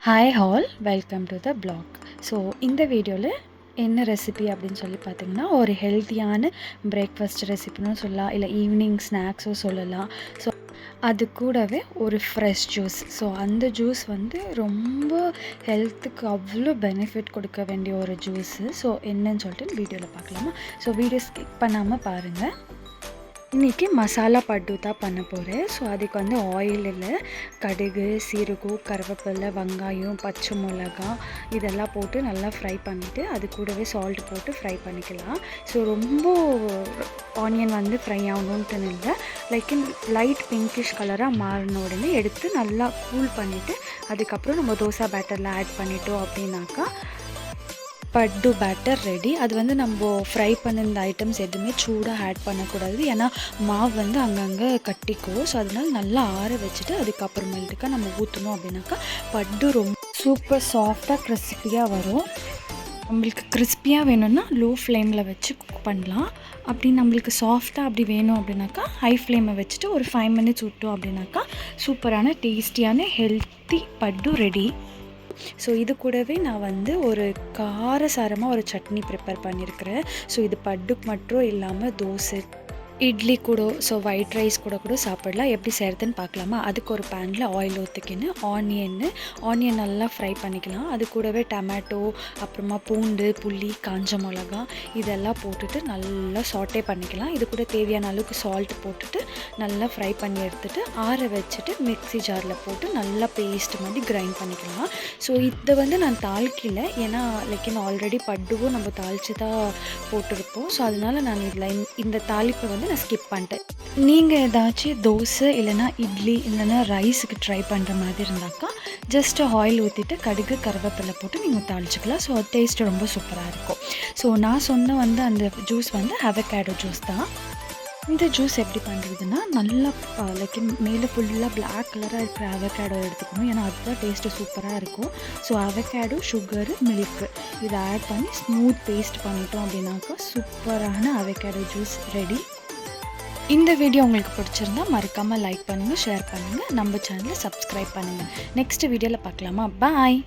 Hi all welcome to the blog. So இந்த வீடியோவில் என்ன ரெசிபி அப்படின்னு சொல்லி பார்த்தீங்கன்னா, ஒரு ஹெல்த்தியான பிரேக்ஃபாஸ்ட் ரெசிபின்னு சொல்லலாம், இல்லை ஈவினிங் ஸ்நாக்ஸும் சொல்லலாம். ஸோ அது கூடவே ஒரு ஃப்ரெஷ் ஜூஸ். ஸோ அந்த ஜூஸ் வந்து ரொம்ப ஹெல்த்துக்கு அவ்வளோ பெனிஃபிட் கொடுக்க வேண்டிய ஒரு ஜூஸு. ஸோ என்னன்னு சொல்லிட்டு வீடியோவில் பார்க்கலாமா? ஸோ வீடியோ ஸ்கிப் பண்ணாமல் பாருங்கள். இன்றைக்கி மசாலா பட்டு தான் பண்ண போகிறேன். ஸோ அதுக்கு வந்து ஆயிலில் கடுகு, சீரகம், கருவேப்பிலை, வெங்காயம், பச்சை மிளகா இதெல்லாம் போட்டு நல்லா ஃப்ரை பண்ணிவிட்டு அது கூடவே சால்ட் போட்டு ஃப்ரை பண்ணிக்கலாம். ஸோ ரொம்ப ஆனியன் வந்து ஃப்ரை ஆகணுன்ட்டு இல்லை, லைட் பிங்கிஷ் கலராக மாறின உடனே எடுத்து நல்லா கூல் பண்ணிவிட்டு அதுக்கப்புறம் நம்ம தோசை பேட்டரில் ஆட் பண்ணிட்டோம் அப்படின்னாக்கா பட்டு பேட்டர் ரெடி. அது வந்து நம்ம ஃப்ரை பண்ண இந்த ஐட்டம்ஸ் எதுவுமே சூடாக ஆட் பண்ணக்கூடாது, ஏன்னா மாவு வந்து அங்கங்கே கட்டிக்கும். ஸோ அதனால நல்லா ஆற வச்சுட்டு அதுக்கப்புறமேட்டுக்கா நம்ம ஊற்றணும் அப்படின்னாக்கா பட்டு ரொம்ப சூப்பர் சாஃப்டாக கிறிஸ்பியாக வரும். நம்மளுக்கு கிறிஸ்பியாக வேணும்னா லோ ஃப்ளேமில் வச்சு குக் பண்ணலாம். அப்படி நம்மளுக்கு சாஃப்டாக அப்படி வேணும் அப்படின்னாக்கா ஹை ஃப்ளேமை வச்சுட்டு ஒரு 5 மினிட்ஸ் விட்டோம் அப்படின்னாக்கா சூப்பரான டேஸ்டியான ஹெல்த்தி பட்டு ரெடி. ஸோ இது கூடவே நான் வந்து ஒரு காரசாரமாக ஒரு சட்னி ப்ரிப்பேர் பண்ணியிருக்கிறேன். ஸோ இது பட்டுக்கு மட்டும் இல்லாமல் தோசை, இட்லி கூட, ஸோ ஒயிட் ரைஸ் கூட சாப்பிடலாம். எப்படி செய்கிறதுன்னு பார்க்கலாமா? அதுக்கு ஒரு பேனில் ஆயில் ஊற்றிக்கின்னு ஆனியன் நல்லா ஃப்ரை பண்ணிக்கலாம். அது கூடவே டொமேட்டோ, அப்புறமா பூண்டு, புளி, காஞ்ச மிளகா இதெல்லாம் போட்டுட்டு நல்லா சாட்டே பண்ணிக்கலாம். இது கூட தேவையான அளவுக்கு சால்ட் போட்டுட்டு நல்லா ஃப்ரை பண்ணி எடுத்துகிட்டு ஆற வச்சுட்டு மிக்ஸி ஜாரில் போட்டு நல்லா பேஸ்ட் மாதிரி கிரைண்ட் பண்ணிக்கலாம். ஸோ இதை வந்து நான் தாளிக்கல, ஏன்னா ஆல்ரெடி பட்டுவும் நம்ம தாளித்து தான் போட்டிருப்போம். ஸோ அதனால் நான் இதில் இந்த தாளிப்பை வந்து நான் ஸ்கிப் பண்ணிட்டேன். நீங்கள் ஏதாச்சும் தோசை இல்லைனா இட்லி இல்லைனா ரைஸுக்கு ட்ரை பண்ணுற மாதிரி இருந்தாக்கா ஜஸ்ட்டு ஆயில் ஊற்றிட்டு கடுகு, கருவேப்பிலை போட்டு நீங்கள் தாளிச்சிக்கலாம். ஸோ டேஸ்ட் ரொம்ப சூப்பராக இருக்கும். ஸோ நான் சொன்ன வந்து அந்த ஜூஸ் வந்து அவகேடோ ஜூஸ் தான். இந்த ஜூஸ் எப்படி பண்ணுறதுன்னா, நல்லா மேலே ஃபுல்லாக பிளாக் கலராக இருக்கிற அவகேடோ எடுத்துக்கணும், ஏன்னா அதுதான் டேஸ்ட்டு சூப்பராக இருக்கும். ஸோ அவகேடோ, சுகரு, மில்க்கு இதை ஆட் பண்ணி ஸ்மூத் பேஸ்ட் பண்ணிட்டோம் அப்படின்னாக்கா சூப்பரான அவகேடோ ஜூஸ் ரெடி. இந்த வீடியோ உங்களுக்கு பிடிச்சிருந்தா மறக்காமல் லைக் பண்ணுங்கள், ஷேர் பண்ணுங்கள், நம்ம சேனலை சப்ஸ்கிரைப் பண்ணுங்கள். நெக்ஸ்ட் வீடியோவில் பார்க்கலாமா? பாய்.